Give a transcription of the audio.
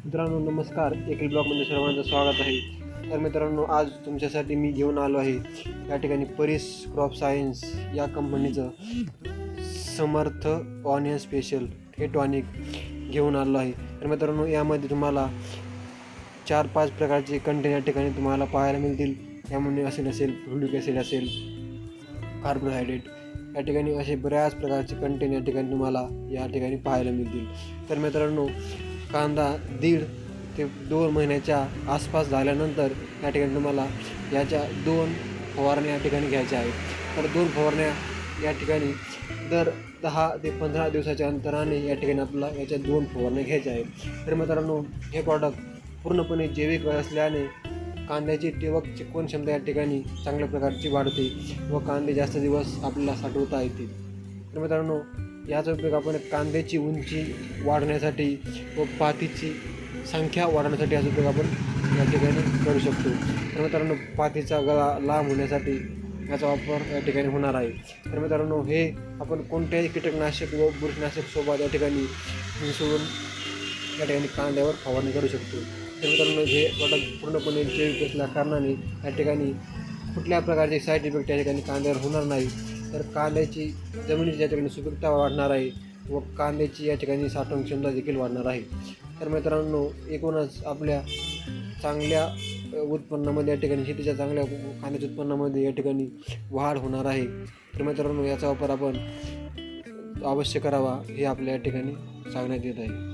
मित्रांनो नमस्कार. एकल ब्लॉगमध्ये सर्वांचं स्वागत आहे. तर मित्रांनो आज तुमच्यासाठी मी घेऊन आलो आहे या ठिकाणी परीस क्रॉप सायन्स या कंपनीचं समर्थ ऑनियन स्पेशल हे टॉनिक घेऊन आलो आहे. तर मित्रांनो यामध्ये तुम्हाला 4-5 प्रकारचे कंटेन या ठिकाणी तुम्हाला पाहायला मिळतील. यामध्ये असेल फ्युलिक ॲसिड असेल, कार्बोहायड्रेट या ठिकाणी असे बऱ्याच प्रकारचे कंटेन या ठिकाणी तुम्हाला या ठिकाणी पाहायला मिळतील. तर मित्रांनो कांदा 1.5 ते 2 महिन्याच्या आसपास झाल्यानंतर या ठिकाणी तुम्हाला याच्या 2 फवारण्या या ठिकाणी घ्यायच्या आहेत. तर 2 फवारण्या या ठिकाणी दर 10 ते 15 दिवसाच्या अंतराने या ठिकाणी आपल्याला याच्या 2 फवारण्या घ्यायच्या आहेत. तर मित्रांनो हे प्रॉडक्ट पूर्णपणे जैविक असल्याने कांद्याची ठिबक चिकवण क्षमता या ठिकाणी चांगल्या प्रकारची वाढते व कांदे जास्त दिवस आपल्याला साठवता येतील. तर मित्रांनो याचा उपयोग आपण कांद्याची उंची वाढवण्यासाठी व पातीची संख्या वाढवण्यासाठी याचा उपयोग आपण या ठिकाणी करू शकतो. तर मित्रांनो पातीचा गळा लांब होण्यासाठी याचा वापर या ठिकाणी होणार आहे. तर मित्रांनो हे आपण कोणत्याही कीटकनाशक व बुरशीनाशक सोबत या ठिकाणी मिसळून या ठिकाणी कांद्यावर फवारणी करू शकतो. तर मित्रांनो हे प्रॉडक्ट पूर्णपणे जैविक असल्या कारणाने या ठिकाणी कुठल्या प्रकारचे साईड इफेक्ट या ठिकाणी कांद्यावर होणार नाही. तर कांद्याची जमिनीची या ठिकाणी सुपीकता वाढणार आहे व कांद्याची या ठिकाणी साठवण क्षमता देखील वाढणार आहे. तर मित्रांनो एकूणच आपल्या चांगल्या उत्पन्नामध्ये या ठिकाणी शेतीच्या चांगल्या कांद्याच्या उत्पन्नामध्ये या ठिकाणी वाढ होणार आहे. तर मित्रांनो याचा वापर आपण अवश्य करावा हे आपल्या या ठिकाणी सांगण्यात येत आहे.